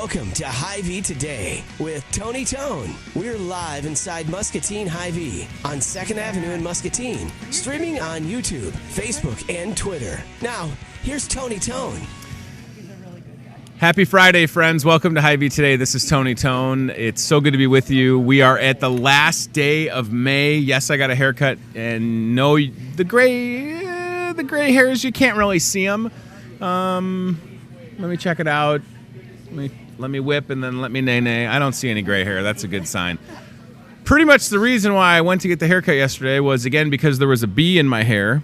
Welcome to Hy-Vee Today with Tony Tone. We're live inside Muscatine Hy-Vee on 2nd Avenue in Muscatine, streaming on YouTube, Facebook, and Twitter. Now, here's Tony Tone. Happy Friday, friends. Welcome to Hy-Vee Today. This is Tony Tone. It's so good to be with you. We are at the last day of May. Yes, I got a haircut, and no, the gray hairs, you can't really see them. Let me check it out. Let me whip and then let me nay-nay. I don't see any gray hair. That's a good sign. Pretty much the reason why I went to get the haircut yesterday was, again, because there was a bee in my hair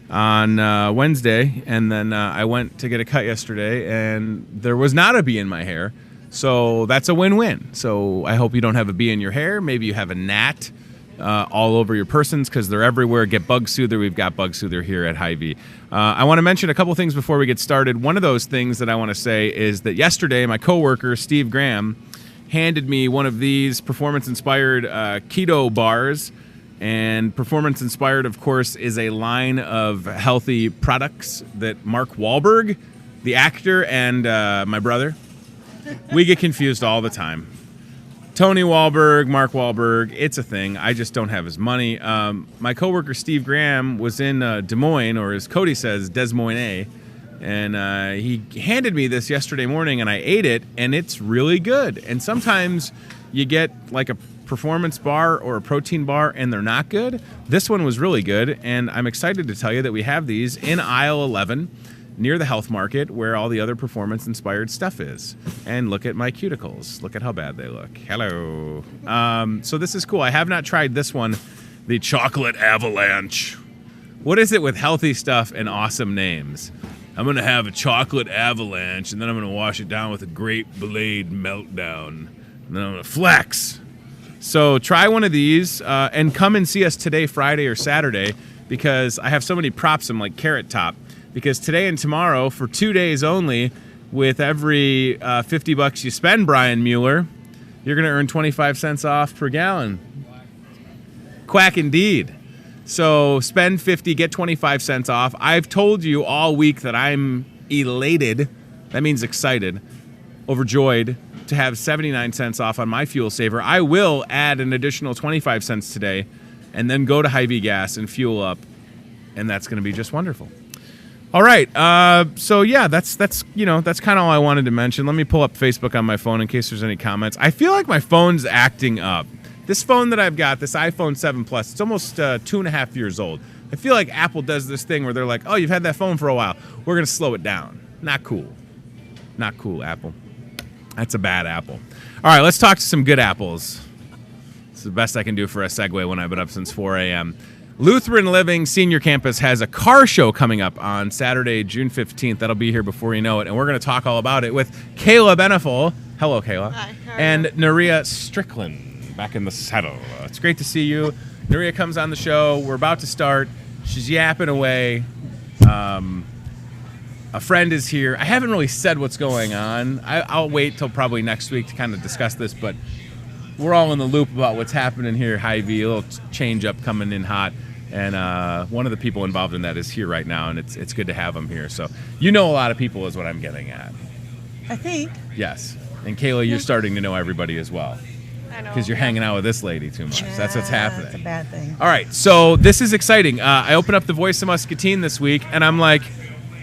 on Wednesday, and then I went to get a cut yesterday, and there was not a bee in my hair. So that's a win-win. So I hope you don't have a bee in your hair. Maybe you have a gnat all over your persons, because they're everywhere. Get Bug Soother. We've got Bug Soother here at Hy-Vee. I want to mention a couple things before we get started. One of those things that I want to say is that yesterday my coworker, Steve Graham, handed me one of these performance-inspired keto bars. And Performance Inspired, of course, is a line of healthy products that Mark Wahlberg, the actor, and my brother, we get confused all the time. Tony Wahlberg, Mark Wahlberg, it's a thing. I just don't have his money. My coworker Steve Graham was in Des Moines, or as Cody says, Des Moines, and he handed me this yesterday morning, and I ate it, and it's really good. And sometimes you get like a performance bar or a protein bar, and they're not good. This one was really good, and I'm excited to tell you that we have these in aisle 11 near the Health Market, where all the other performance-inspired stuff is. And look at my cuticles. Look at how bad they look. Hello. So this is cool. I have not tried this one, the Chocolate Avalanche. What is it with healthy stuff and awesome names? I'm going to have a chocolate avalanche, and then I'm going to wash it down with a grape blade meltdown. And then I'm going to flex. So try one of these, and come and see us today, Friday or Saturday, because I have so many props. I'm like Carrot Top. Because today and tomorrow, for 2 days only, with every $50 you spend, Brian Mueller, you're going to earn 25 cents off per gallon. Quack indeed. So spend 50, get 25 cents off. I've told you all week that I'm elated, that means excited, overjoyed, to have 79 cents off on my fuel saver. I will add an additional 25 cents today and then go to Hy-Vee Gas and fuel up, and that's going to be just wonderful. All right, so yeah, that's kind of all I wanted to mention. Let me pull up Facebook on my phone in case there's any comments. I feel like my phone's acting up. This phone that I've got, this iPhone 7 Plus, it's almost 2.5 years old. I feel like Apple does this thing where they're like, oh, you've had that phone for a while. We're going to slow it down. Not cool. Not cool, Apple. That's a bad apple. All right, let's talk to some good apples. It's the best I can do for a segue when I've been up since 4 a.m. Lutheran Living Senior Campus has a car show coming up on Saturday, June 15th. That'll be here before you know it. And we're going to talk all about it with Kayla Beneful. Hello, Kayla. Hi. And Naria Strickland back in the saddle. It's great to see you. Naria comes on the show. We're about to start. She's yapping away. A friend is here. I haven't really said what's going on. I'll wait till probably next week to kind of discuss this, but we're all in the loop about what's happening here at Hy-Vee. A little change up coming in hot. And one of the people involved in that is here right now, and it's good to have them here. So you know a lot of people is what I'm getting at. I think. Yes. And Kayla, you're starting to know everybody as well. I know. Because you're hanging out with this lady too much. That's what's happening. That's a bad thing. All right, so this is exciting. I opened up the Voice of Muscatine this week, and I'm like,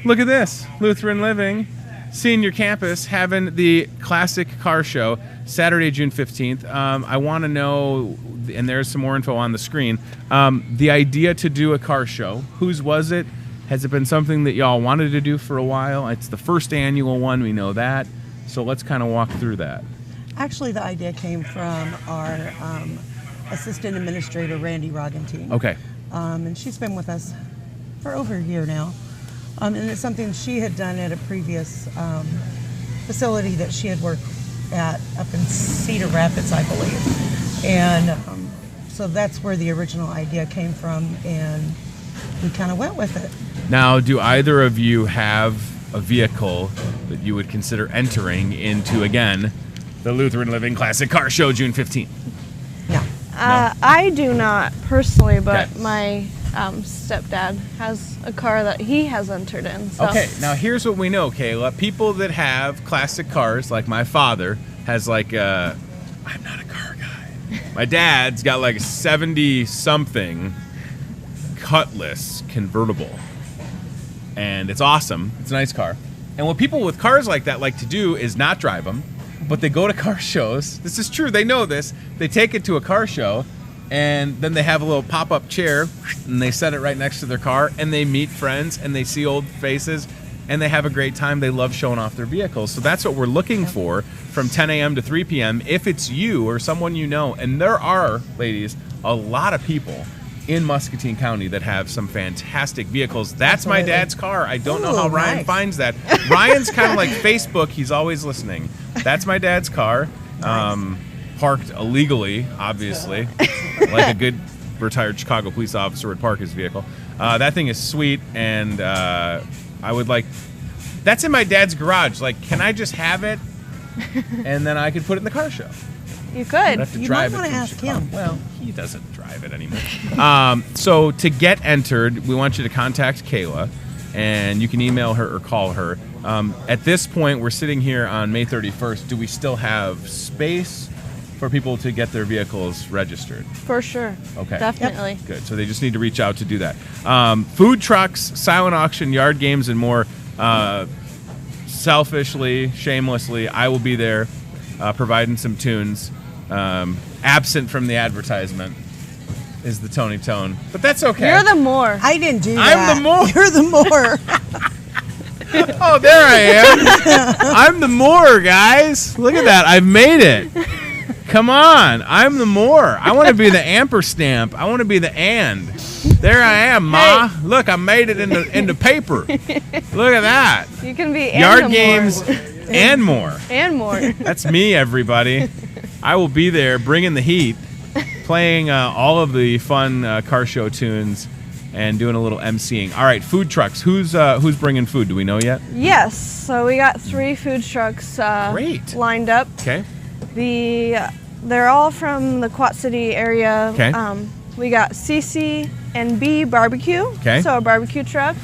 look at this. Lutheran Living Senior Campus having the classic car show Saturday, June 15th. I want to know, and there's some more info on the screen, the idea to do a car show. Whose was it? Has it been something that y'all wanted to do for a while? It's the first annual one, we know that. So let's kind of walk through that. Actually, the idea came from our assistant administrator, Randy Roggentine. Okay. And she's been with us for over a year now. And it's something she had done at a previous facility that she had worked at up in Cedar Rapids, I believe. And so that's where the original idea came from, and we kind of went with it. Now, do either of you have a vehicle that you would consider entering into, again, the Lutheran Living Classic Car Show June 15th? No. I do not personally, but Okay. my stepdad has a car that he has entered in. So. Okay, now here's what we know, Kayla. People that have classic cars, like my father, has like a... I'm not a car guy. My dad's got like a 70-something Cutlass convertible. And it's awesome. It's a nice car. And what people with cars like that like to do is not drive them, but they go to car shows. This is true. They know this. They take it to a car show, and then they have a little pop-up chair, and they set it right next to their car, and they meet friends, and they see old faces, and they have a great time. They love showing off their vehicles. So that's what we're looking for from 10 a.m. to 3 p.m. If it's you or someone you know, and there are, ladies, a lot of people in Muscatine County that have some fantastic vehicles. That's my dad's car. I don't know how Ryan finds that. Ryan's kind of like Facebook. He's always listening. That's my dad's car. Parked illegally, obviously. Like a good retired Chicago police officer would park his vehicle. That thing is sweet, and I would like... That's in my dad's garage. Like, can I just have it? And then I could put it in the car show. You could. You might want to ask him. Well, he doesn't drive it anymore. So to get entered, we want you to contact Kayla, and you can email her or call her. At this point, we're sitting here on May 31st. Do we still have space for people to get their vehicles registered? For sure. Okay. Definitely. Yep. Good. So they just need to reach out to do that. Food trucks, silent auction, yard games, and more. Selfishly, shamelessly, I will be there providing some tunes. Absent from the advertisement is the Tony Tone, but that's okay. You're the more. I didn't do that. I'm the more. You're the more. Oh, there I am. I'm the more, guys. Look at that. I've made it. Come on. I'm the more. I want to be the amperstamp. I want to be the and. There I am, Ma. Hey. Look, I made it into paper. Look at that. You can be yard games and more. And more. That's me, everybody. I will be there bringing the heat, playing all of the fun car show tunes, and doing a little emceeing. All right, food trucks. Who's bringing food? Do we know yet? Yes. So we got 3 food trucks lined up. Okay. They're all from the Quad City area. Okay. We got CC and B barbecue. Okay. So a barbecue truck.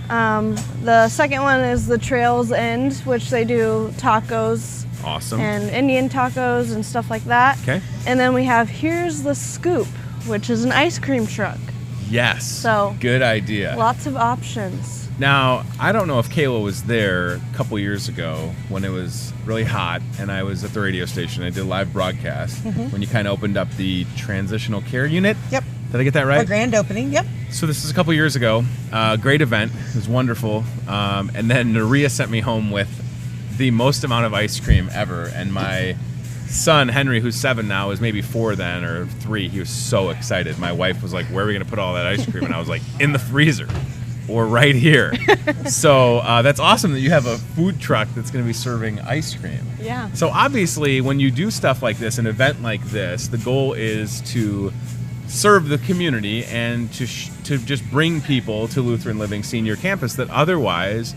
The second one is the Trails End, which they do tacos. Awesome. And Indian tacos and stuff like that. Okay. And then we have Here's the Scoop, which is an ice cream truck. Yes. So good idea. Lots of options. Now, I don't know if Kayla was there a couple years ago when it was really hot and I was at the radio station. I did a live broadcast when you kind of opened up the transitional care unit. Yep. Did I get that right? Our grand opening, yep. So this is a couple years ago. Great event. It was wonderful. And then Naria sent me home with the most amount of ice cream ever, and my son Henry, who's 7 now, was maybe 4 then or 3. He was so excited. My wife was like, "Where are we going to put all that ice cream?" And I was like, "In the freezer, or right here." So that's awesome that you have a food truck that's going to be serving ice cream. Yeah. So obviously, when you do stuff like this, an event like this, the goal is to serve the community and to just bring people to Lutheran Living Senior Campus that otherwise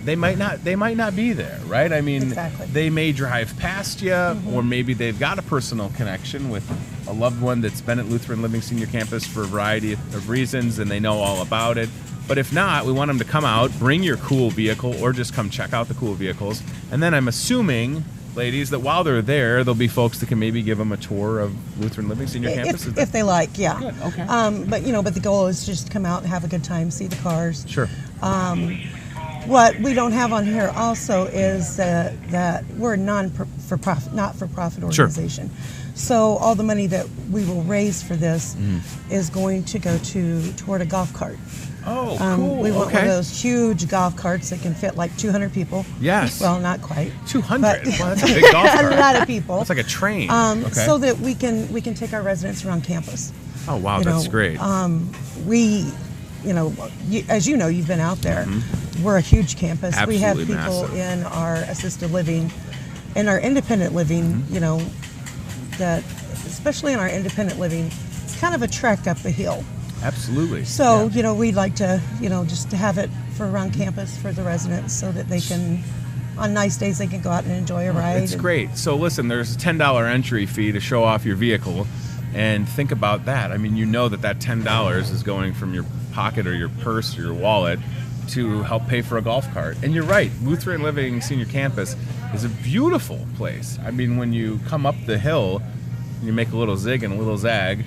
they might not be there, right? I mean, exactly. They may drive past you, or maybe they've got a personal connection with a loved one that's been at Lutheran Living Senior Campus for a variety of reasons, and they know all about it. But if not, we want them to come out, bring your cool vehicle, or just come check out the cool vehicles. And then I'm assuming, ladies, that while they're there, there'll be folks that can maybe give them a tour of Lutheran Living Senior Campus. If they like, yeah. Good, okay. But the goal is just to come out and have a good time, see the cars. Sure. What we don't have on here also is that we're a not-for-profit organization. Sure. So all the money that we will raise for this is going to go toward a golf cart. Oh, cool. We want one of those huge golf carts that can fit like 200 people. Yes. Well, not quite. 200? Well, that's a big golf cart. A lot of people. It's like a train. So that we can take our residents around campus. Oh, wow, that's great. As you know, you've been out there. We're a huge campus. Absolutely we have people massive. in our assisted living, in our independent living, that, especially in our independent living, it's kind of a trek up the hill. Absolutely. So, we'd like to, just to have it for around campus for the residents so that they can, on nice days, they can go out and enjoy a ride. It's great. So listen, there's a $10 entry fee to show off your vehicle. And think about that. I mean, you know that $10 is going from your pocket or your purse or your wallet to help pay for a golf cart. And you're right, Lutheran Living Senior Campus is a beautiful place. I mean, when you come up the hill, you make a little zig and a little zag,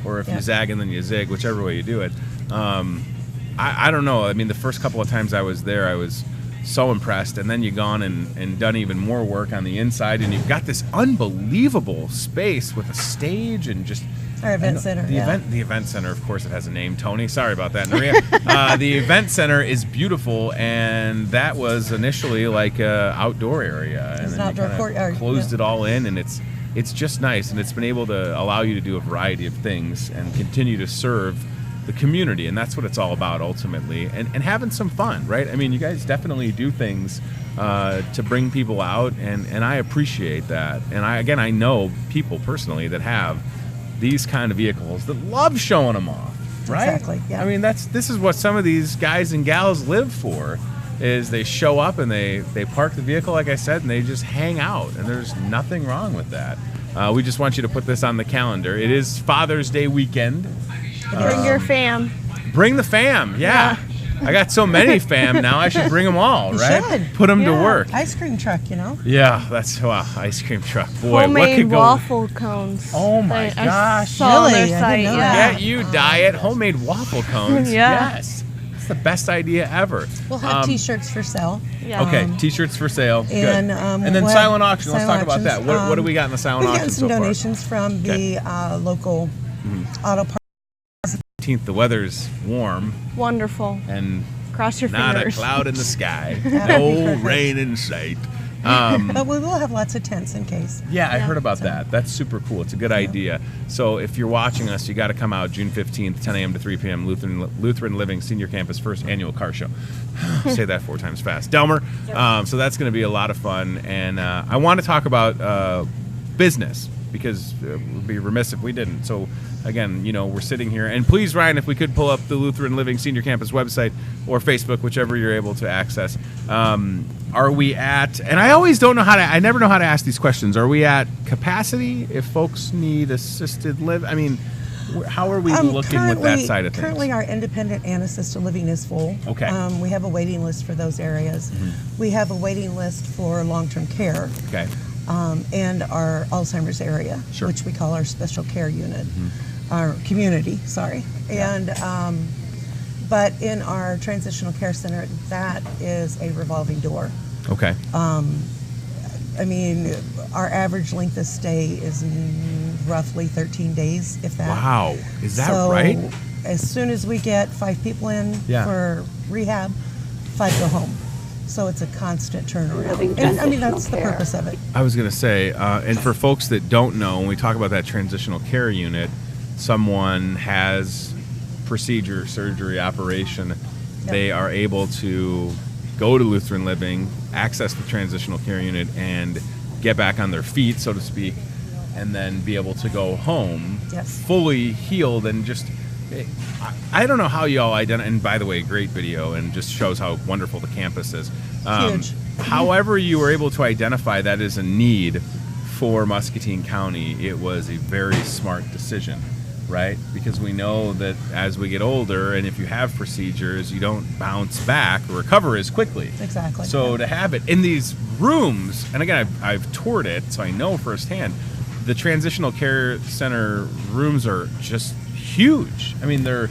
or if you zag and then you zig, whichever way you do it. I don't know. I mean, the first couple of times I was there, I was so impressed. And then you've gone and done even more work on the inside, and you've got this unbelievable space with a stage and just... Our event center. The event center, of course, it has a name. Tony, sorry about that, Maria. The event center is beautiful, and that was initially like an outdoor area, and It's then an outdoor courtyard. closed it all in, and it's just nice, and it's been able to allow you to do a variety of things and continue to serve the community, and that's what it's all about ultimately, and having some fun, right? I mean, you guys definitely do things to bring people out, and I appreciate that, and I know people personally that have these kind of vehicles that love showing them off, right? Exactly, yeah. I mean, this is what some of these guys and gals live for, is they show up and they park the vehicle, like I said, and they just hang out, and there's nothing wrong with that. We just want you to put this on the calendar. It is Father's Day weekend. Bring your fam. Bring the fam, yeah. I got so many fam now, I should bring them all, You right? should. Put them to Yeah. work. Ice cream truck, you know. Yeah, that's ice cream truck. Boy, what Homemade could go? waffle cones. Oh my I gosh. saw on Really? their I site, didn't know yeah. Get you diet homemade waffle cones. Yeah. Yes, it's the best idea ever. We'll have T-shirts for sale. Yeah. Okay, T-shirts for sale. Good. And, And then we'll have silent auction. Let's talk silent about that. auctions. What do we got in the silent We've auction gotten some so far? donations from the local auto parts. 18th, the weather's warm Wonderful. and Cross your not fingers. a cloud in the sky. be No perfect. rain in sight. But we will have lots of tents in case. Yeah, I heard about that. That's super cool. It's a good idea. So if you're watching us, you got to come out June 15th, 10 a.m. to 3 p.m. Lutheran Living Senior Campus first annual car show. Say that 4 times fast. Delmer. So that's going to be a lot of fun. And I want to talk about business, because we'd be remiss if we didn't. So again, we're sitting here. And please, Ryan, if we could pull up the Lutheran Living Senior Campus website or Facebook, whichever you're able to access. Are we at, and I always don't know I never know how to ask these questions. Are we at capacity if folks need assisted live? I mean, how are we looking with that side of things? Currently, our independent and assisted living is full. Okay. We have a waiting list for those areas. We have a waiting list for long-term care. Okay. And our Alzheimer's area, Sure. which we call our special care unit, our community, sorry. Yeah. And but in our transitional care center, that is a revolving door. Okay. I mean, our average length of stay is roughly 13 days, if that. Wow. Is that So right? as soon as we get 5 people in Yeah. for rehab, 5 go home. So it's a constant turnaround. And I mean, that's the purpose of it. I was going to say, and for folks that don't know, when we talk about that transitional care unit, someone has procedure, surgery, operation, they are able to go to Lutheran Living, access the transitional care unit, and get back on their feet, so to speak, and then be able to go home fully healed and just... I don't know how you all identify, and by the way, great video, and just shows how wonderful the campus is. Huge. However you were able to identify that as a need for Muscatine County, it was a very smart decision, right? Because we know that as we get older, and if you have procedures, you don't bounce back or recover as quickly. Exactly. So to have it in these rooms, and again, I've toured it, so I know firsthand, the transitional care center rooms are just huge. I mean, they're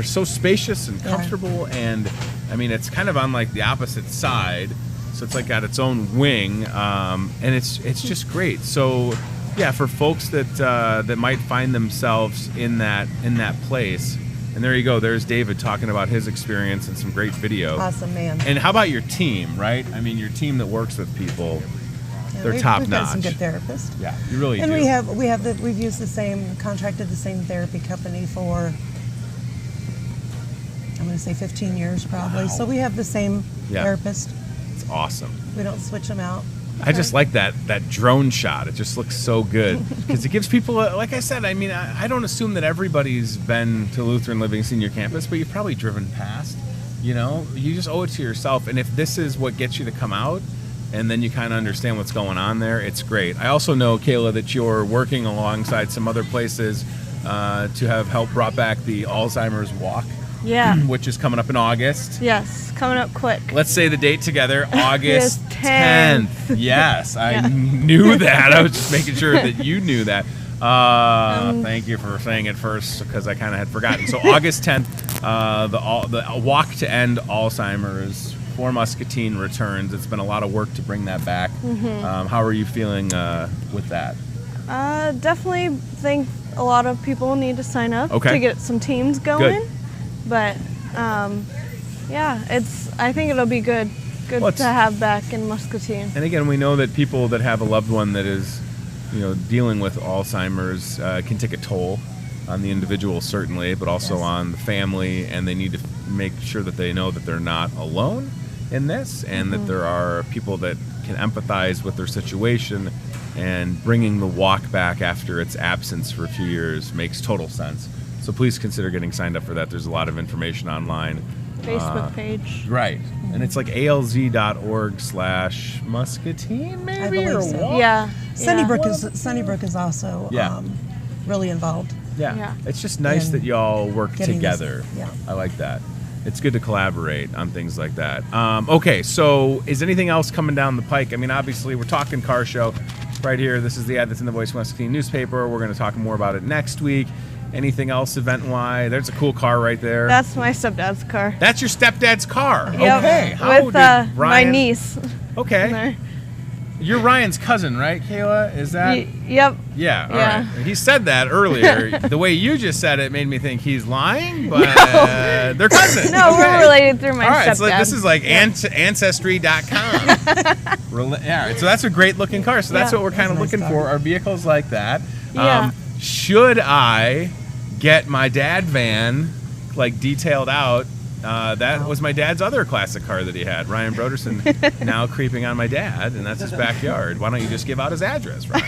so spacious and comfortable, and I mean, it's kind of on like the opposite side, so it's like got its own wing, and it's just great. So yeah, for folks that might find themselves in that place, and there you go. There's David talking about his experience and some great video. Awesome, man. And how about your team, right? I mean, your team that works with people. They're top we've notch. got some good therapists. Yeah, you really And do. we've used contracted the same therapy company for, I'm going to say 15 years probably. Wow. So we have the same therapist. It's awesome. We don't switch them out. I just like that drone shot. It just looks so good because it gives people, like I said, I mean, I don't assume that everybody's been to Lutheran Living Senior Campus, but you've probably driven past. You just owe it to yourself. And if this is what gets you to come out, and then you kind of understand what's going on there. It's great. I also know, Kayla, that you're working alongside some other places to have help brought back the Alzheimer's Walk, Yeah. which is coming up in August. Yes, coming up quick. Let's say the date together, August 10th. 10th. Yes, I knew that. I was just making sure that you knew that. Thank you for saying it first, because I kind of had forgotten. So August 10th, the Walk to End Alzheimer's for Muscatine returns. It's been a lot of work to bring that back. How are you feeling with that? Definitely think a lot of people need to sign up to get some teams going. Good. But yeah, I think it'll be good to have back in Muscatine. And again, we know that people that have a loved one that is, dealing with Alzheimer's can take a toll on the individual, certainly, but also on the family, and they need to make sure that they know that they're not alone in this, and that there are people that can empathize with their situation, and bringing the walk back after its absence for a few years makes total sense. So please consider getting signed up for that. There's a lot of information online. Facebook page. Right. And it's like alz.org/Muscatine, maybe? I believe or so. what? Yeah. Sunnybrook is also really involved. Yeah. It's just nice that y'all work together. Yeah. I like that. It's good to collaborate on things like that. Okay, so is anything else coming down the pike? I mean, obviously, we're talking car show right here. This is the ad that's in the Voice Muscatine newspaper. We're going to talk more about it next week. Anything else event-wise? There's a cool car right there. That's my stepdad's car. That's your stepdad's car? Yep. Okay. How with did my Ryan... niece. Okay. You're Ryan's cousin, right, Kayla? Is that? Yep. Yeah, all right. He said that earlier. The way you just said it made me think he's lying, but they're cousins. No, we're related through my stepdad. So this is like Ancestry.com. All right, so that's a great looking car. So that's what we're kind of looking for, are vehicles like that. Yeah. Should I get my dad van like detailed out? That was my dad's other classic car that he had. Ryan Broderson now creeping on my dad, and that's his backyard. Why don't you just give out his address, Ryan?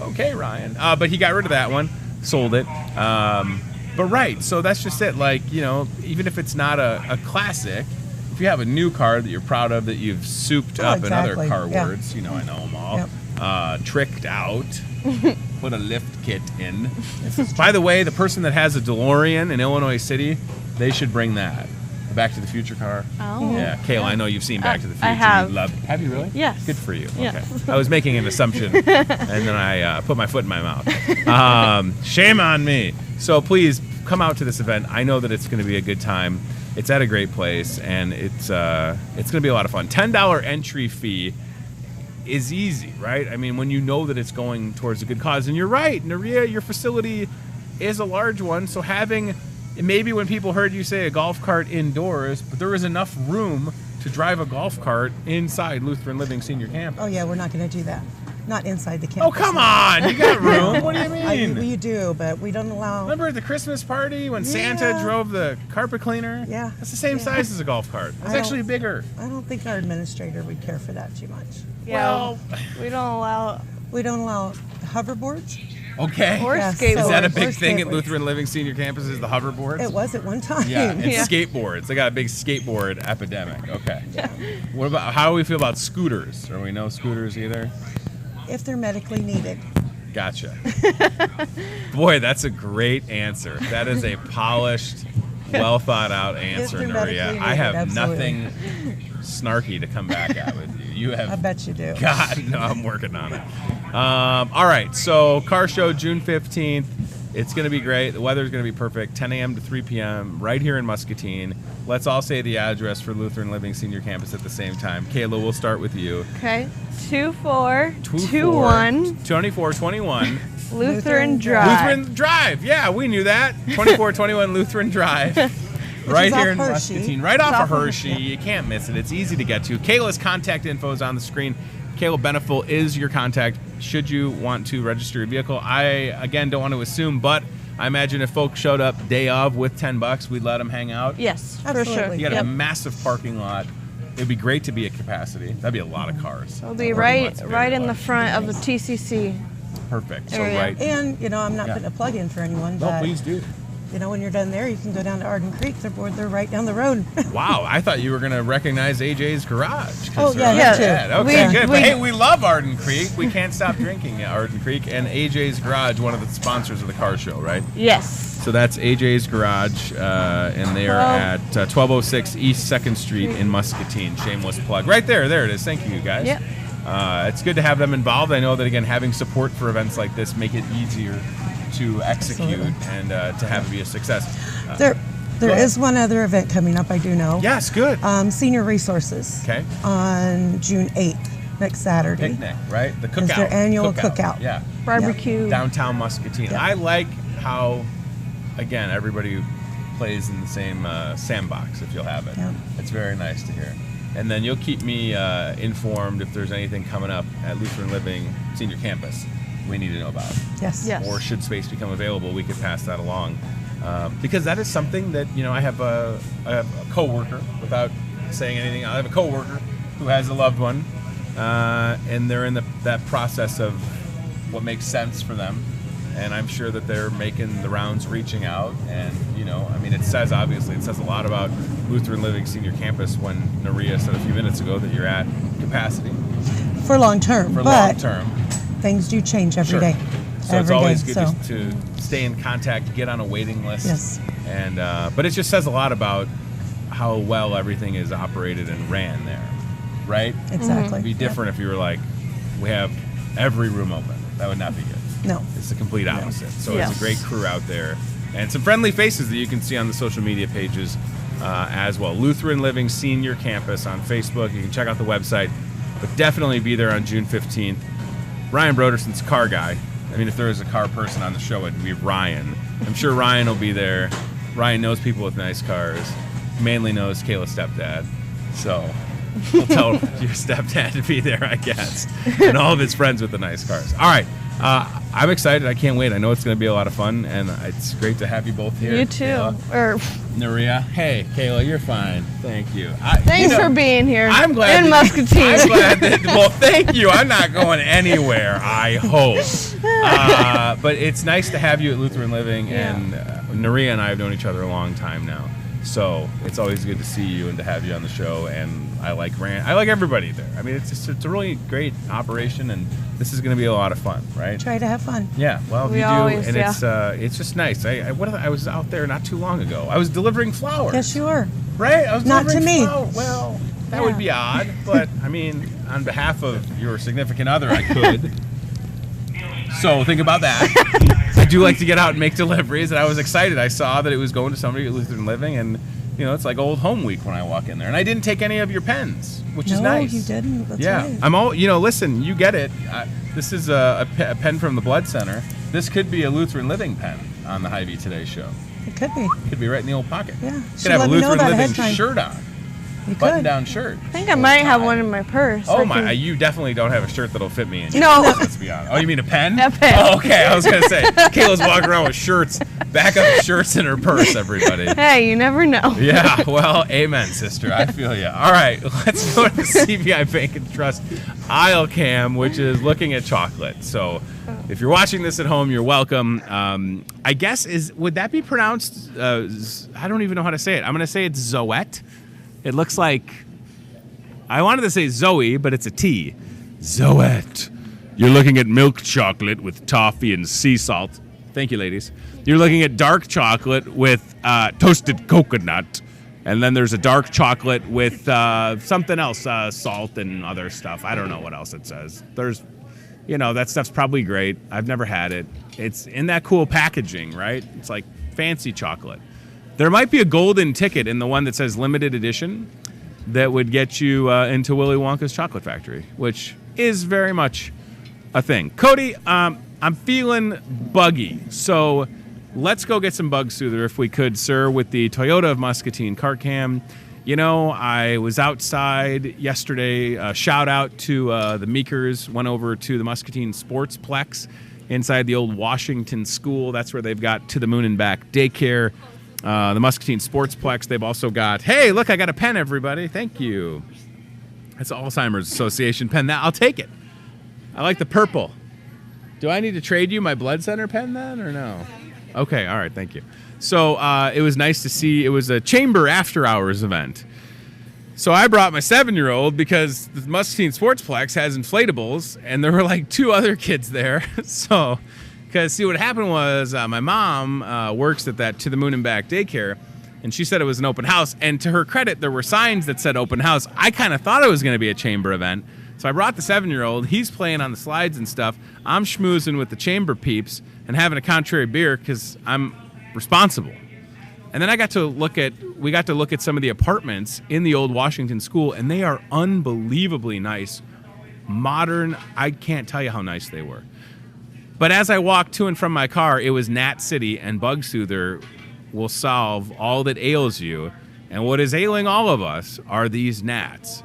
Okay, Ryan. But he got rid of that one, sold it. But right, so that's just it. Like, even if it's not a classic, if you have a new car that you're proud of, that you've souped up in other car words, I know them all. Yep. Tricked out. Put a lift kit in. By the way, the person that has a DeLorean in Illinois City, they should bring that. The Back to the Future car. Oh. Yeah, Kayla, I know you've seen Back to the Future. I have. You love it. Have you really? Yes. Good for you. Yes. Okay. I was making an assumption, and then I put my foot in my mouth. Shame on me. So please come out to this event. I know that it's going to be a good time. It's at a great place, and it's going to be a lot of fun. $10 entry fee is easy, right? I mean, when you know that it's going towards a good cause. And you're right, Naria, your facility is a large one, so having, maybe when people heard you say a golf cart indoors, but there is enough room to drive a golf cart inside Lutheran Living Senior Campus. Oh yeah, we're not going to do that. Not inside the campus. Oh, come on! You got room. What do you mean? We do, but we don't allow... Remember at the Christmas party when Santa drove the carpet cleaner? Yeah. That's the same size as a golf cart. It's actually bigger. I don't think our administrator would care for that too much. Yeah, well, we don't allow hoverboards. Okay. Or skateboards. Is that a big thing at Lutheran Living Senior Campus, is the hoverboards? It was at one time. Yeah, and skateboards. They got a big skateboard epidemic. Okay. Yeah. What about, how do we feel about scooters? Are we no scooters either? If they're medically needed. Gotcha. Boy, that's a great answer. That is a polished, well thought out answer, Naria. I have nothing snarky to come back at with you. You have. I bet you do. God, no, I'm working on it. All right, so car show June 15th. It's going to be great. The weather's going to be perfect. 10 a.m. to 3 p.m. right here in Muscatine. Let's all say the address for Lutheran Living Senior Campus at the same time. Kayla, we'll start with you. Okay. 2421 Lutheran Drive. Lutheran Drive. Yeah, we knew that. 2421 Lutheran Drive. Right here in Muscatine. Right off of Hershey. You can't miss it. It's easy to get to. Kayla's contact info is on the screen. Kayla Beneful is your contact should you want to register your vehicle. I, again, don't want to assume, but I imagine if folks showed up day of with $10, we'd let them hang out. Yes, absolutely. For sure. You got a massive parking lot. It'd be great to be at capacity. That'd be a lot of cars. It'll be right in the front of the TCC. Perfect. So area. right. And, I'm not putting a plug in for anyone, but please do. You know, when you're done there, you can go down to Arden Creek. They're right down the road. Wow, I thought you were going to recognize AJ's Garage. Oh, yeah, that too. Okay, good. But hey, we love Arden Creek. We can't stop drinking at Arden Creek. And AJ's Garage, one of the sponsors of the car show, right? Yes. So that's AJ's Garage, and they are at 1206 East 2nd Street in Muscatine. Shameless plug. Right there. There it is. Thank you, guys. Yep. It's good to have them involved. I know that, again, having support for events like this make it easier to execute and to have it be a success. There is one other event coming up, I do know. Yes, good. Senior Resources. Okay. On June 8th, next Saturday. Picnic, right? The cookout. It's their annual cookout. Yeah. Barbecue. Downtown Muscatine. Yeah. I like how, again, everybody plays in the same sandbox, if you'll have it. Yeah. It's very nice to hear. And then you'll keep me informed if there's anything coming up at Lutheran Living Senior Campus we need to know about. Yes. Or should space become available, we could pass that along. Because that is something that, I have a coworker, without saying anything, I have a coworker who has a loved one, and they're in that process of what makes sense for them. And I'm sure that they're making the rounds, reaching out. And, it says a lot about Lutheran Living Senior Campus when Naria said a few minutes ago that you're at capacity. For long term. Long term. Things do change every day. So it's always good to stay in contact, get on a waiting list. Yes. And but it just says a lot about how well everything is operated and ran there, right? Exactly. It'd be different if you were like, we have every room open. That would not be good. No. It's the complete opposite. So Yes. it's a great crew out there. And some friendly faces that you can see on the social media pages as well. Lutheran Living Senior Campus on Facebook. You can check out the website. But definitely be there on June 15th. Ryan Broderson's car guy. I mean, if there was a car person on the show, it'd be Ryan. I'm sure Ryan will be there. Ryan knows people with nice cars. Mainly knows Kayla's stepdad. So we'll tell your stepdad to be there, I guess. And all of his friends with the nice cars. All right. I'm excited. I can't wait. I know it's going to be a lot of fun, and it's great to have you both here. You too. Kayla. Naria. Hey, Kayla, you're fine. Thank you. Thanks for being here. I'm glad. In Muscatine. I'm glad that. Well, thank you. I'm not going anywhere. I hope. But it's nice to have you at Lutheran Living, and Naria and I have known each other a long time now. So it's always good to see you and to have you on the show. And I like everybody there. I mean, it's a really great operation, and this is going to be a lot of fun, right? Try to have fun. Yeah, well, We you do, always, and it's just nice. I was out there not too long ago. I was delivering flowers. Yes, you are. Right? I was Not to delivering me. flowers. Well, that would be odd, but I mean, on behalf of your significant other, I could. So think about that. I do like to get out and make deliveries, and I was excited. I saw that it was going to somebody at Lutheran Living, and it's like old home week when I walk in there. And I didn't take any of your pens, which is nice. No, you didn't. That's yeah, right. I'm all. Listen, you get it. This is a pen from the Blood Center. This could be a Lutheran Living pen on the Hy-Vee Today show. It could be. Could be right in the old pocket. Yeah. You Should could have a let me know Lutheran that ahead Living of time. shirt on. You could. Button-down shirt. I think I might have one in my purse. Oh my! You definitely don't have a shirt that'll fit me in. No. Let's be honest. Oh, you mean a pen? A pen. Oh, okay. I was gonna say Kayla's walking around with shirts, backup shirts in her purse. Everybody. Hey, you never know. Yeah. Well, amen, sister. I feel you. All right, let's go to the CVI Bank and Trust aisle cam, which is looking at chocolate. So, if you're watching this at home, you're welcome. I guess would that be pronounced? I don't even know how to say it. I'm gonna say it's Zoette. It looks like. I wanted to say Zoe, but it's a T. Zoette. You're looking at milk chocolate with toffee and sea salt. Thank you, ladies. You're looking at dark chocolate with toasted coconut. And then there's a dark chocolate with something else, salt and other stuff. I don't know what else it says. There's, that stuff's probably great. I've never had it. It's in that cool packaging, right? It's like fancy chocolate. There might be a golden ticket in the one that says limited edition that would get you into Willy Wonka's chocolate factory, which is very much a thing. Cody, I'm feeling buggy, so let's go get some bug soother if we could, sir, with the Toyota of Muscatine cart cam. I was outside yesterday. Shout out to the Meekers. Went over to the Muscatine Sportsplex inside the old Washington School. That's where they've got To the Moon and Back daycare. The Muscatine Sportsplex, they've also got, hey, look, I got a pen, everybody. Thank you. That's an Alzheimer's Association pen. I'll take it. I like the purple. Do I need to trade you my Blood Center pen then or no? Okay, all right, thank you. So it was nice to see. It was a chamber after-hours event. So I brought my 7-year-old because the Muscatine Sportsplex has inflatables, and there were like 2 other kids there. So, because see what happened was my mom works at that To the Moon and Back daycare, and she said it was an open house. And to her credit, there were signs that said open house. I kind of thought it was going to be a chamber event. So I brought the 7-year-old. He's playing on the slides and stuff. I'm schmoozing with the chamber peeps and having a contrary beer because I'm responsible. And then we got to look at some of the apartments in the old Washington school, and they are unbelievably nice, modern. I can't tell you how nice they were. But as I walked to and from my car, it was Gnat City, and Bug Soother will solve all that ails you. And what is ailing all of us are these gnats.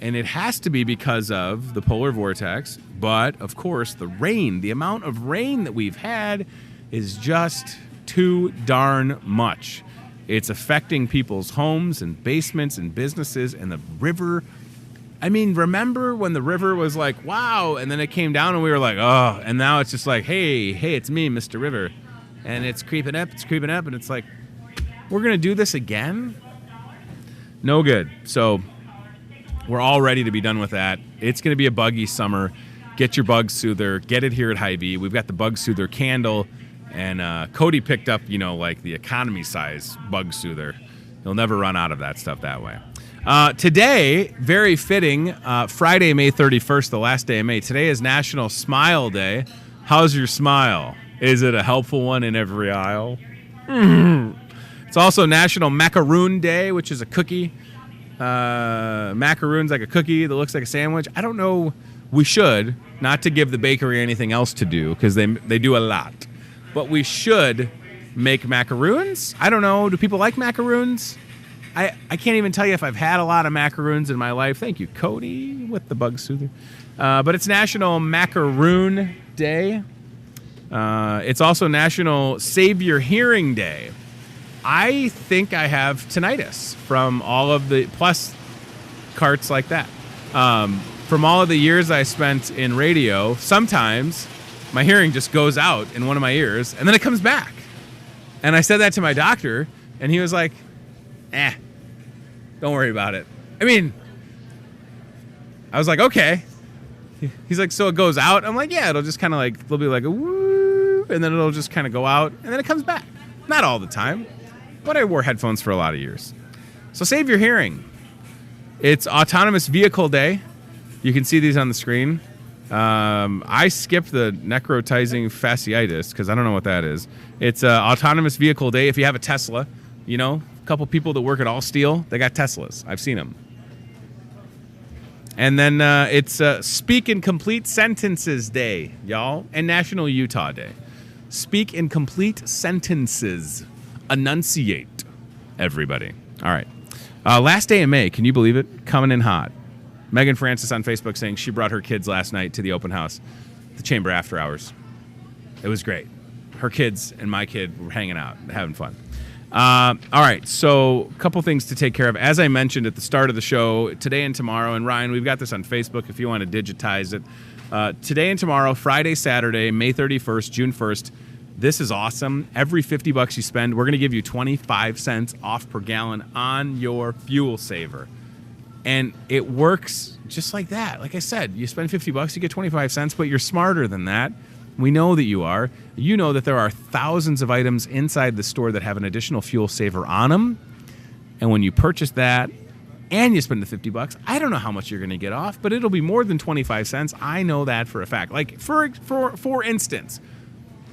And it has to be because of the polar vortex, but of course the rain. The amount of rain that we've had is just too darn much. It's affecting people's homes and basements and businesses and the river. I mean, remember when the river was like, wow, and then it came down and we were like, oh, and now it's just like, hey, it's me, Mr. River. And it's creeping up, and it's like, we're going to do this again? No good. So we're all ready to be done with that. It's going to be a buggy summer. Get your Bug Soother. Get it here at Hy-Vee. We've got the Bug Soother candle, and Cody picked up, like the economy size Bug Soother. He'll never run out of that stuff that way. Today, very fitting, Friday, May 31st, the last day of May. Today is National Smile Day. How's your smile? Is it a helpful one in every aisle? It's also National Macaroon Day, which is a cookie. Macaroon's like a cookie that looks like a sandwich. I don't know. We should, not to give the bakery anything else to do, because they do a lot. But we should make macaroons. I don't know. Do people like macaroons? I can't even tell you if I've had a lot of macaroons in my life. Thank you, Cody, with the Bug Soother. But it's National Macaroon Day. It's also National Save Your Hearing Day. I think I have tinnitus from all of the plus carts like that. From all of the years I spent in radio, sometimes my hearing just goes out in one of my ears and then it comes back. And I said that to my doctor and he was like, don't worry about it. I mean, I was like, okay. He's like, so it goes out? I'm like, yeah, it'll just kind of like, there'll be like a woo, and then it'll just kind of go out, and then it comes back. Not all the time, but I wore headphones for a lot of years. So save your hearing. It's Autonomous Vehicle Day. You can see these on the screen. I skipped the necrotizing fasciitis because I don't know what that is. It's Autonomous Vehicle Day. If you have a Tesla, a couple people that work at All Steel, they got Teslas. I've seen them. And then it's Speak in Complete Sentences Day, y'all, and National Utah Day. Speak in complete sentences. Enunciate, everybody. All right. Last day in May, can you believe it? Coming in hot. Megan Francis on Facebook saying she brought her kids last night to the open house, the chamber after hours. It was great. Her kids and my kid were hanging out, having fun. All right, so a couple things to take care of. As I mentioned at the start of the show, today and tomorrow, and Ryan, we've got this on Facebook if you want to digitize it. Today and tomorrow, Friday, Saturday, May 31st, June 1st, this is awesome. Every $50 you spend, we're going to give you 25 cents off per gallon on your fuel saver. And it works just like that. Like I said, you spend $50, you get 25 cents, but you're smarter than that. We know that you are. You know that there are thousands of items inside the store that have an additional fuel saver on them. And when you purchase that and you spend the $50, I don't know how much you're going to get off, but it'll be more than 25 cents. I know that for a fact. Like, for instance,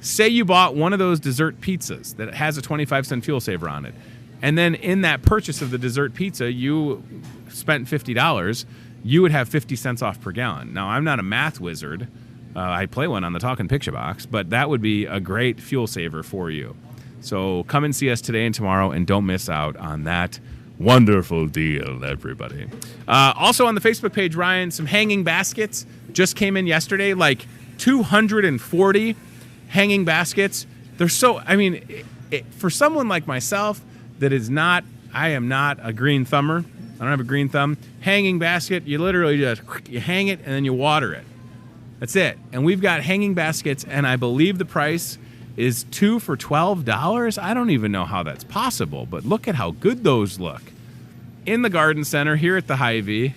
say you bought one of those dessert pizzas that has a 25-cent fuel saver on it. And then in that purchase of the dessert pizza, you spent $50. You would have 50 cents off per gallon. Now, I'm not a math wizard. I play one on the Talking Picture Box, but that would be a great fuel saver for you. So come and see us today and tomorrow, and don't miss out on that wonderful deal, everybody. Also on the Facebook page, Ryan, some hanging baskets just came in yesterday, like 240 hanging baskets. They're so, for someone like myself that is not, I am not a green thumber. I don't have a green thumb. Hanging basket, you literally just, you hang it and then you water it. That's it. And we've got hanging baskets, and I believe the price is 2 for $12. I don't even know how that's possible, but look at how good those look. In the garden center here at the Hy-Vee.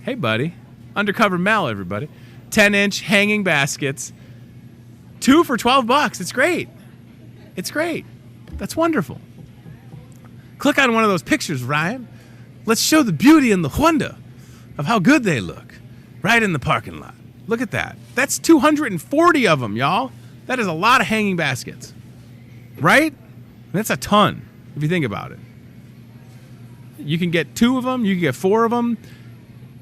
Hey, buddy. Undercover Mel, everybody. 10-inch hanging baskets. 2 for $12. It's great. It's great. That's wonderful. Click on one of those pictures, Ryan. Let's show the beauty and the wonder of how good they look right in the parking lot. Look at that. That's 240 of them, y'all. That is a lot of hanging baskets, right? That's a ton if you think about it. You can get 2 of them. You can get 4 of them.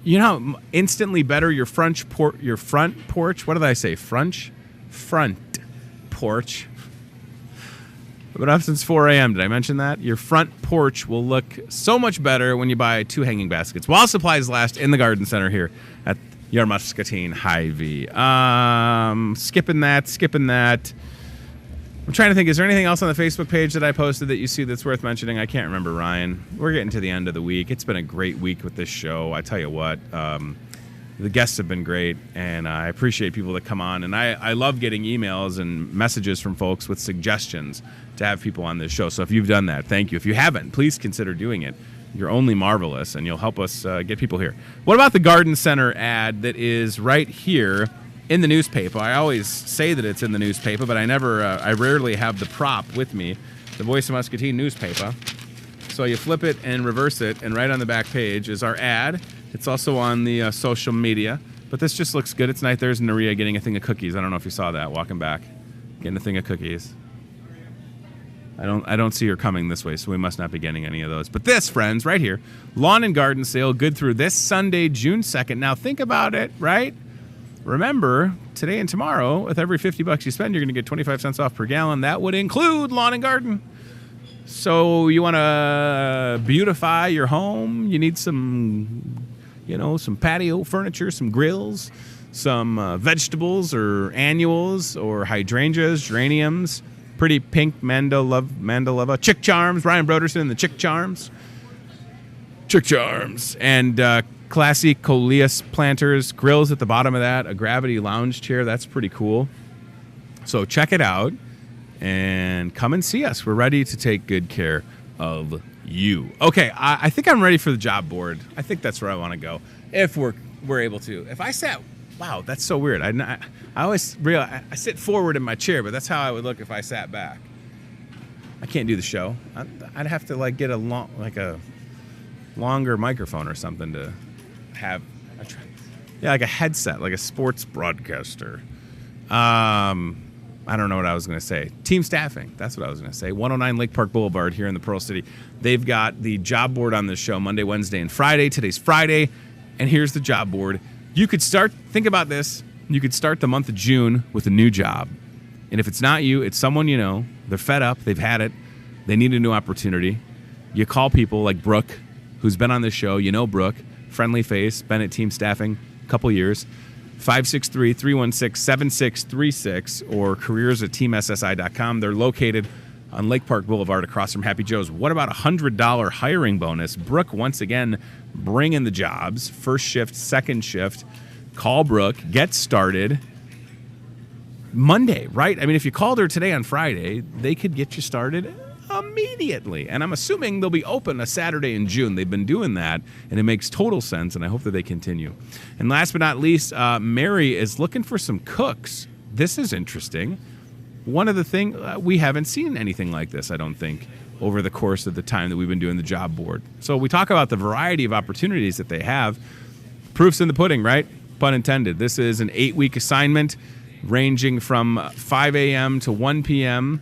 You know how instantly better your front porch. What did I say? Front porch. Been up since 4 a.m. Did I mention that? Your front porch will look so much better when you buy 2 hanging baskets. While supplies last in the garden center here at your Muscatine Hy-Vee. Skipping that. I'm trying to think, is there anything else on the Facebook page that I posted that you see that's worth mentioning? I can't remember, Ryan. We're getting to the end of the week. It's been a great week with this show. I tell you what, the guests have been great, and I appreciate people that come on. And I love getting emails and messages from folks with suggestions to have people on this show. So if you've done that, thank you. If you haven't, please consider doing it. You're only marvelous, and you'll help us get people here. What about the Garden Center ad that is right here in the newspaper? I always say that it's in the newspaper, but I rarely have the prop with me, the Voice of Muscatine newspaper. So you flip it and reverse it, and right on the back page is our ad. It's also on the social media, but this just looks good. It's nice. There's Naria getting a thing of cookies. I don't know if you saw that, walking back, getting a thing of cookies. I don't see her coming this way, so we must not be getting any of those. But this, friends, right here, lawn and garden sale, good through this Sunday, June 2nd. Now think about it, right? Remember, today and tomorrow, with every $50 you spend, you're going to get 25 cents off per gallon. That would include lawn and garden. So you want to beautify your home. You need some patio furniture, some grills, some vegetables or annuals or hydrangeas, geraniums, pretty pink mandalova, chick charms, Ryan Broderson and the chick charms. Chick charms. And classy coleus planters, grills at the bottom of that, a gravity lounge chair. That's pretty cool. So check it out and come and see us. We're ready to take good care of you. Okay, I think I'm ready for the job board. I think that's where I want to go if we're able to. If I sat, wow, that's so weird. I always realize I sit forward in my chair, but that's how I would look if I sat back. I can't do the show. I'd have to get a longer microphone or something to have. Like a headset, like a sports broadcaster. I don't know what I was going to say. Team staffing. That's what I was going to say. 109 Lake Park Boulevard here in the Pearl City. They've got the job board on this show Monday, Wednesday, and Friday. Today's Friday, and here's the job board. You could think about this. You could start the month of June with a new job. And if it's not you, it's someone you know. They're fed up. They've had it. They need a new opportunity. You call people like Brooke, who's been on this show. You know Brooke. Friendly face. Been at Team Staffing a couple years. 563-316-7636 or careers@teamssi.com. They're located on Lake Park Boulevard across from Happy Joe's. What about a $100 hiring bonus? Brooke, once again, bringing the jobs. First shift, second shift. Call Brooke. Get started Monday, right? I mean, if you called her today on Friday, they could get you started immediately. And I'm assuming they'll be open a Saturday in June. They've been doing that, and it makes total sense, and I hope that they continue. And last but not least, Mary is looking for some cooks. This is interesting. One of the things, we haven't seen anything like this, I don't think, over the course of the time that we've been doing the job board. So we talk about the variety of opportunities that they have. Proof's in the pudding, right? Pun intended. This is an 8-week assignment ranging from 5 a.m. to 1 p.m.,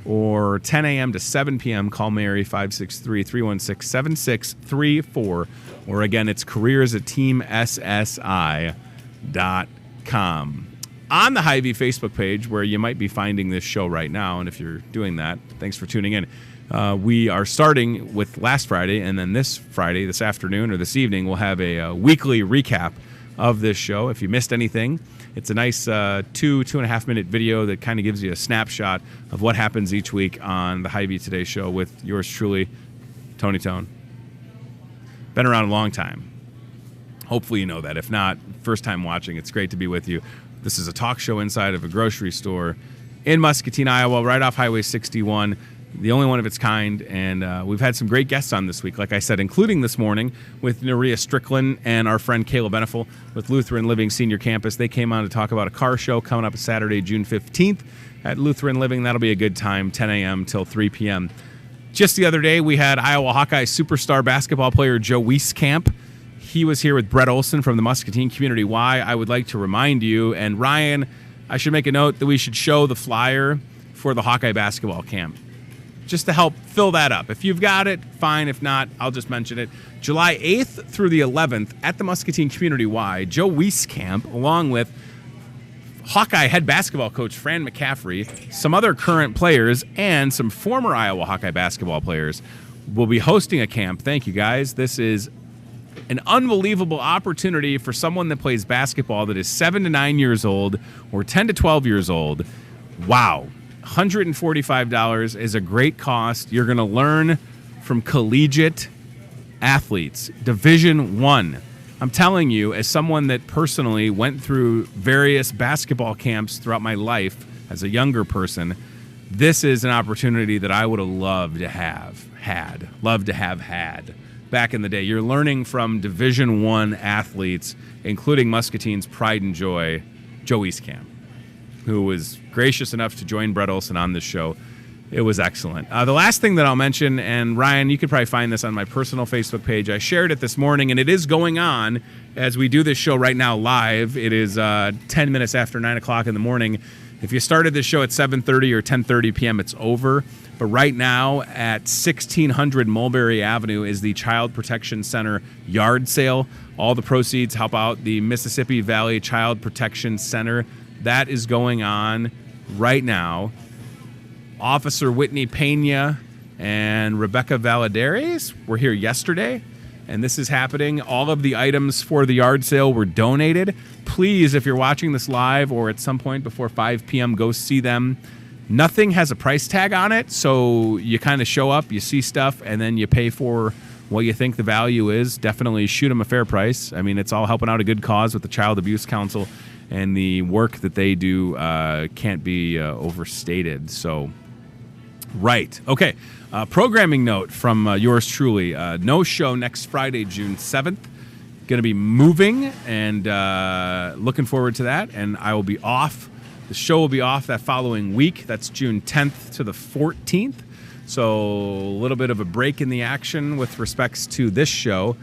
or 10 a.m. to 7 p.m. Call Mary, 563-316-7634. Or again, it's careers@teamssi.com. On the Hy-Vee Facebook page, where you might be finding this show right now, and if you're doing that, thanks for tuning in. We are starting with last Friday, and then this Friday, this afternoon, or this evening, we'll have a weekly recap of this show. If you missed anything, it's a nice 2.5 minute video that kind of gives you a snapshot of what happens each week on the Hy-Vee Today show with yours truly, Tony Tone. Been around a long time. Hopefully you know that. If not, first time watching, it's great to be with you. This is a talk show inside of a grocery store in Muscatine, Iowa, right off Highway 61. The only one of its kind, and we've had some great guests on this week, like I said, including this morning with Nerea Strickland and our friend Caleb Benefel with Lutheran Living Senior Campus. They came on to talk about a car show coming up Saturday, June 15th at Lutheran Living. That'll be a good time, 10 a.m. till 3 p.m. Just the other day, we had Iowa Hawkeye superstar basketball player Joe Wieskamp. He was here with Brett Olson from the Muscatine Community Y. I would like to remind you, and Ryan, I should make a note that we should show the flyer for the Hawkeye basketball camp, just to help fill that up. If you've got it, fine. If not, I'll just mention it. July 8th through the 11th at the Muscatine Community Y, Joe Wieskamp, along with Hawkeye head basketball coach Fran McCaffrey, some other current players, and some former Iowa Hawkeye basketball players will be hosting a camp. Thank you, guys. This is an unbelievable opportunity for someone that plays basketball that is 7 to 9 years old or 10 to 12 years old. Wow. $145 is a great cost. You're going to learn from collegiate athletes, Division I. I'm telling you, as someone that personally went through various basketball camps throughout my life as a younger person, this is an opportunity that I would have loved to have had back in the day. You're learning from Division I athletes, including Muscatine's pride and joy, Joe Wieskamp, who was gracious enough to join Brett Olson on this show. It was excellent. The last thing that I'll mention, and Ryan, you could probably find this on my personal Facebook page. I shared it this morning, and it is going on as we do this show right now live. It is 10 minutes after 9 o'clock in the morning. If you started this show at 7:30 or 10:30 p.m., it's over. But right now at 1600 Mulberry Avenue is the Child Protection Center yard sale. All the proceeds help out the Mississippi Valley Child Protection Center. That is going on right now. Officer Whitney Pena and Rebecca Valadares were here yesterday, and this is happening. All of the items for the yard sale were donated. Please, if you're watching this live or at some point before 5 p.m., go see them. Nothing has a price tag on it, so you kind of show up, you see stuff, and then you pay for what you think the value is. Definitely shoot them a fair price. I mean, it's all helping out a good cause with the Child Abuse Council, and the work that they do can't be overstated. So, right. Okay. Programming note from yours truly. No show next Friday, June 7th. Going to be moving, and looking forward to that. And I will be off. The show will be off that following week. That's June 10th to the 14th. So a little bit of a break in the action with respects to this show.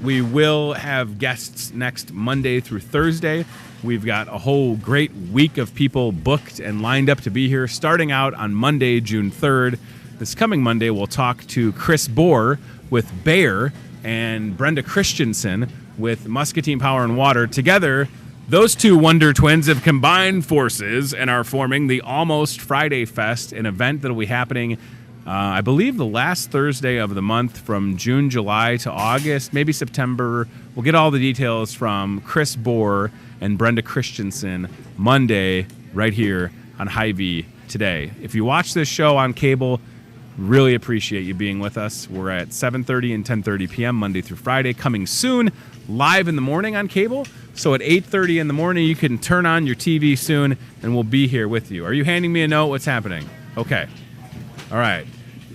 We will have guests next Monday through Thursday. We've got a whole great week of people booked and lined up to be here. Starting out on Monday, June 3rd. This coming Monday, we'll talk to Chris Bohr with Bayer and Brenda Christensen with Muscatine Power and Water. Together, those two Wonder Twins have combined forces and are forming the Almost Friday Fest, an event that will be happening, I believe, the last Thursday of the month from June, July to August, maybe September. We'll get all the details from Chris Bohr and Brenda Christensen Monday right here on Hy-Vee today. If you watch this show on cable, really appreciate you being with us. We're at 7:30 and 10:30 p.m. Monday through Friday. Coming soon, live in the morning on cable. So at 8:30 in the morning, you can turn on your TV soon, and we'll be here with you. Are you handing me a note? What's happening? Okay. All right.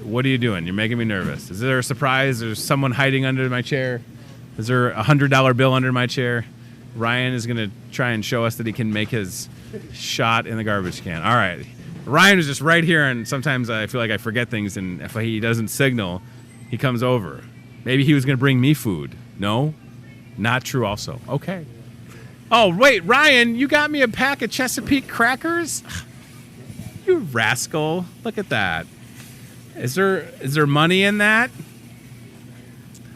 What are you doing? You're making me nervous. Is there a surprise? There's someone hiding under my chair? Is there a $100 bill under my chair? Ryan is going to try and show us that he can make his shot in the garbage can. All right. Ryan is just right here, and sometimes I feel like I forget things, and if he doesn't signal, he comes over. Maybe he was going to bring me food. No? Not true also. Okay. Oh, wait, Ryan, you got me a pack of Chesapeake crackers? You rascal. Look at that. Is there money in that?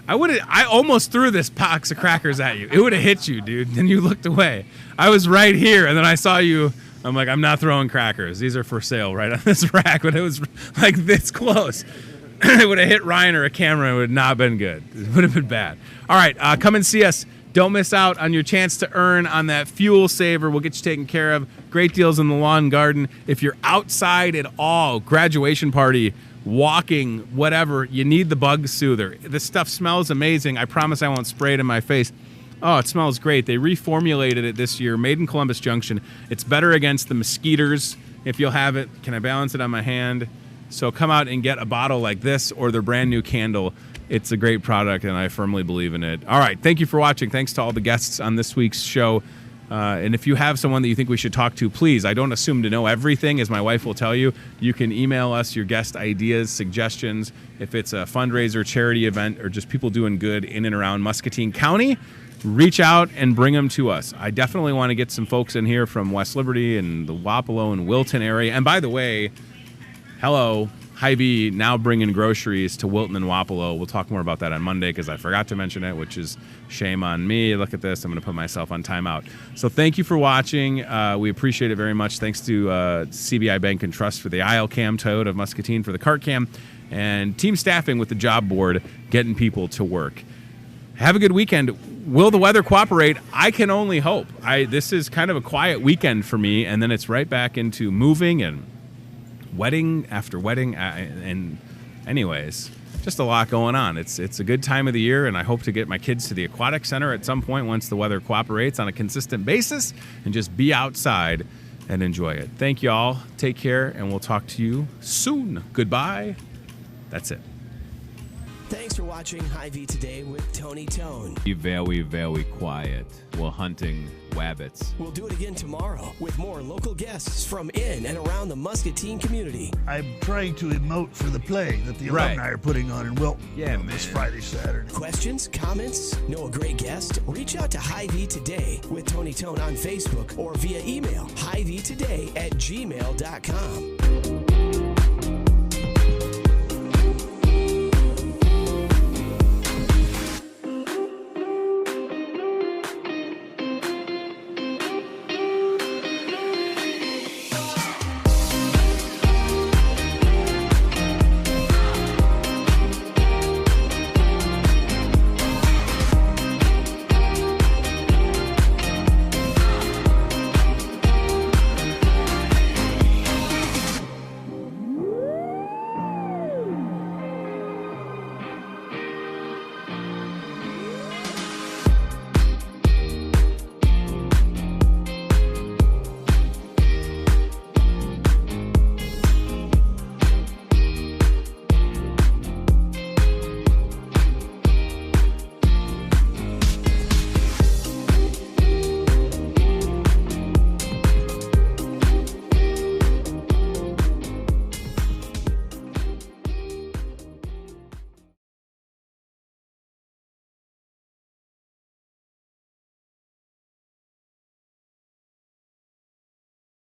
I almost threw this box of crackers at you. It would have hit you, dude. Then you looked away. I was right here, and then I saw you. I'm like, I'm not throwing crackers. These are for sale right on this rack. But it was like this close. It would have hit Ryan or a camera. It would not have been good. It would have been bad. All right, come and see us. Don't miss out on your chance to earn on that fuel saver. We'll get you taken care of. Great deals in the lawn and garden. If you're outside at all, graduation party, walking, whatever, you need the bug soother. This stuff smells amazing. I promise I won't spray it in my face. Oh, it smells great. They reformulated it this year, made in Columbus Junction. It's better against the mosquitoes if you'll have it. Can I balance it on my hand? So come out and get a bottle like this or their brand new candle. It's a great product, and I firmly believe in it. All right, thank you for watching. Thanks to all the guests on this week's show. And if you have someone that you think we should talk to, please, I don't assume to know everything, as my wife will tell you. You can email us your guest ideas, suggestions. If it's a fundraiser, charity event, or just people doing good in and around Muscatine County, reach out and bring them to us. I definitely want to get some folks in here from West Liberty and the Wapello and Wilton area. And by the way, hello, Hy-Vee now bringing groceries to Wilton and Wapello. We'll talk more about that on Monday because I forgot to mention it, which is shame on me. Look at this. I'm going to put myself on timeout. So thank you for watching. We appreciate it very much. Thanks to CBI Bank and Trust for the aisle cam, Toyota of Muscatine for the cart cam, and team staffing with the job board getting people to work. Have a good weekend. Will the weather cooperate? I can only hope. This is kind of a quiet weekend for me, and then it's right back into moving and wedding after wedding, and anyways, just a lot going on. It's a good time of the year, and I hope to get my kids to the aquatic center at some point once the weather cooperates on a consistent basis, and just be outside and enjoy it. Thank you all. Take care, and we'll talk to you soon. Goodbye. That's it. Thanks for watching Hy-Vee Today with Tony Tone. Be very, very quiet. We're hunting wabbits. We'll do it again tomorrow with more local guests from in and around the Muscatine community. I'm trying to emote for the play that the alumni are putting on in Wilton this Friday, Saturday. Questions, comments, know a great guest? Reach out to Hy-Vee Today with Tony Tone on Facebook or via email, hyveetoday@gmail.com.